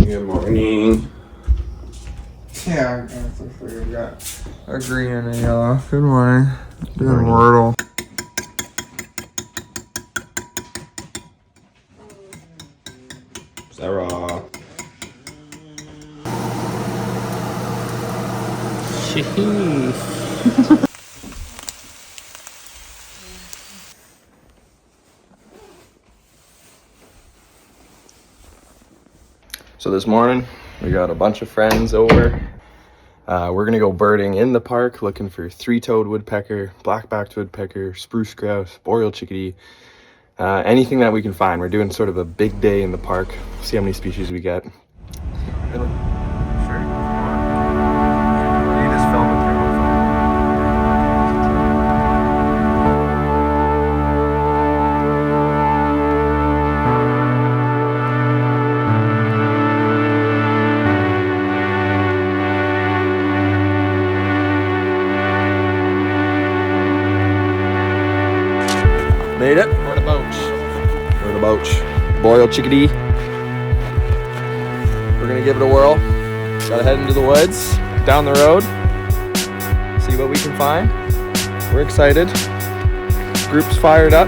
Good morning. Yeah, we got a green and a yellow. Good morning. Doing Wordle. Sarah. So this morning, we got a bunch of friends over. We're gonna go birding in the park, looking for three-toed woodpecker, black-backed woodpecker, spruce grouse, boreal chickadee, anything that we can find. We're doing sort of a big day in the park. See how many species we get. Made it. What about? What about boreal chickadee? We're gonna give it a whirl. Gotta head into the woods, down the road, see what we can find. We're excited. Group's fired up.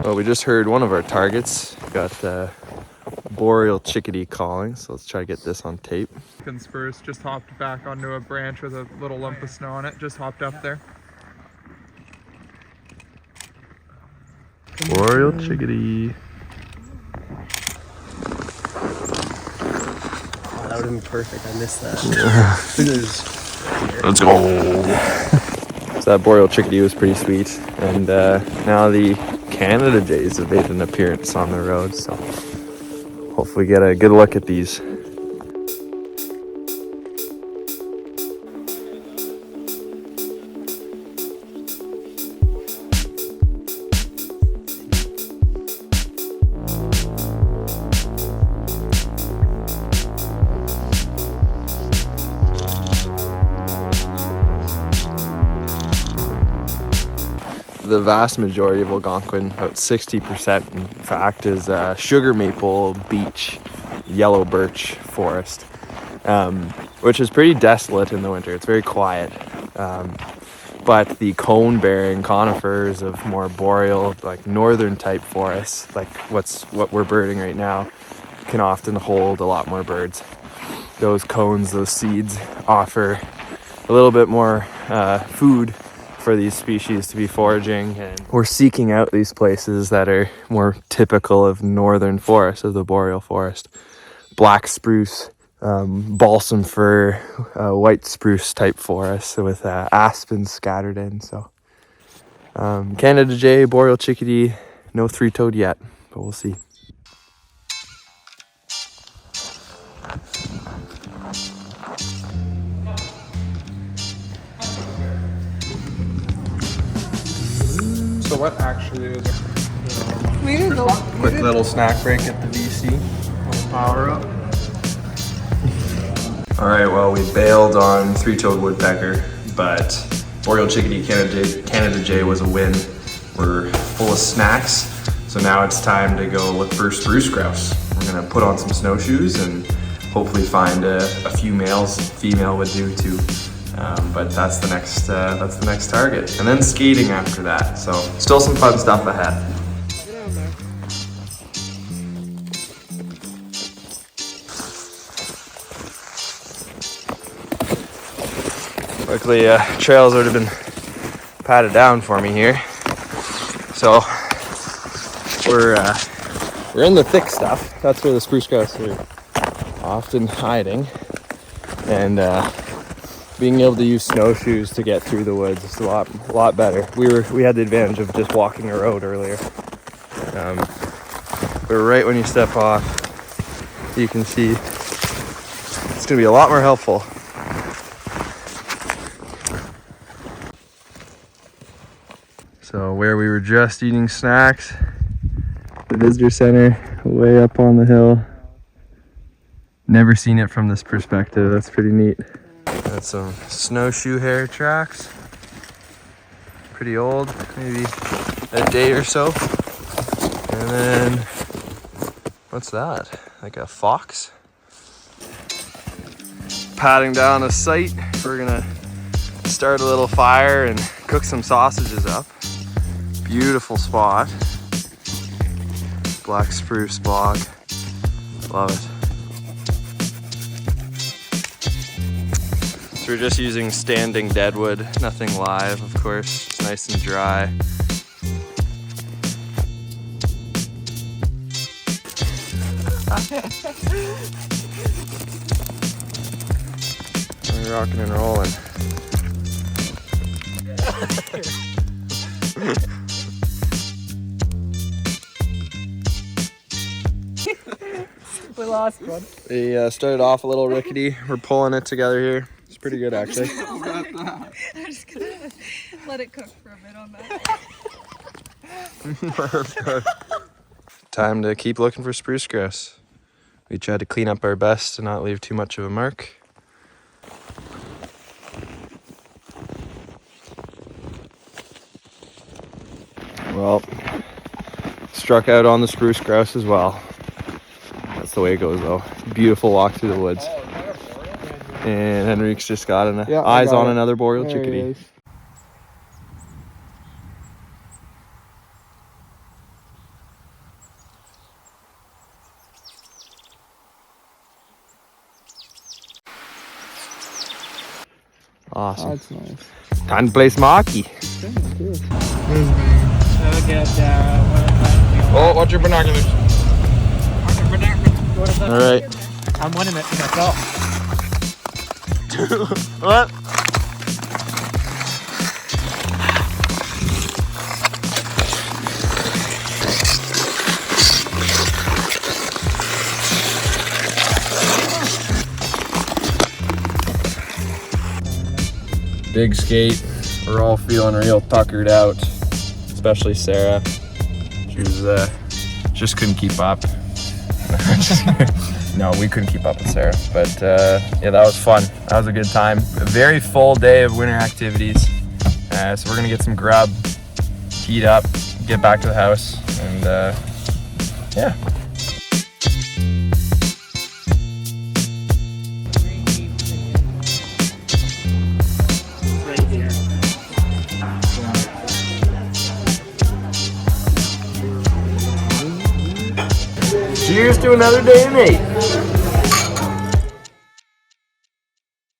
Well, we just heard one of our targets got boreal chickadee calling, so let's try to get this on tape. First, just hopped back onto a branch with a little lump of snow on it. Just hopped up there. Boreal chickadee. Oh, that would have been perfect. I missed that. Let's go. So that boreal chickadee was pretty sweet, and now the Canada jays have made an appearance on the road, so hopefully get a good look at these. The vast majority of Algonquin, about 60% in fact, is sugar maple, beech, yellow birch forest, which is pretty desolate in the winter. It's very quiet. But the cone-bearing conifers of more boreal, like northern type forests, like what we're birding right now, can often hold a lot more birds. Those cones, those seeds, offer a little bit more food for these species to be foraging, and we're seeking out these places that are more typical of northern forests, of the boreal forest. Black spruce, balsam fir, white spruce type forests with aspens scattered in. So Canada jay, boreal chickadee, no three-toed yet, but we'll see. So what actually is it? Quick little snack break at the VC. Power up. All right, well, we bailed on three-toed woodpecker, but boreal chickadee, Canada jay was a win. We're full of snacks, so now it's time to go look for spruce grouse. We're gonna put on some snowshoes and hopefully find a few males. Female would do too, but that's the next target. And then skating after that. So still some fun stuff ahead. Luckily, trail's already been patted down for me here, so we're in the thick stuff. That's where the spruce grouse are often hiding, and being able to use snowshoes to get through the woods is a lot better. We had the advantage of just walking a road earlier, but right when you step off, you can see it's gonna be a lot more helpful. So where we were just eating snacks, The visitor center way up on the hill. Never seen it from this perspective. That's pretty neat. Got some snowshoe hair tracks. Pretty old, maybe a day or so. And then, what's that? Like a fox? Patting down a site. We're gonna start a little fire and cook some sausages up. Beautiful spot. Black spruce bog. Love it. So we're just using standing deadwood, nothing live, of course. It's nice and dry. We're rocking and rolling. We lost one. We started off a little rickety. We're pulling it together here. It's pretty good, actually. I'm just gonna let it cook for a bit on that. Time to keep looking for spruce grass. We tried to clean up our best to not leave too much of a mark. Well, struck out on the spruce grouse as well. That's the way it goes though. Beautiful walk through the woods. And Henrique's just got eyes on another boreal chickadee. Awesome. That's nice. Time to play some hockey. Oh, watch your binoculars. All right. I'm winning it myself. What? Big skate. We're all feeling real tuckered out, especially Sarah. She was just couldn't keep up. No, we couldn't keep up with Sarah, but yeah, that was fun. That was a good time. A very full day of winter activities. So we're gonna get some grub, heat up, get back to the house, and yeah. Cheers to another day in 8.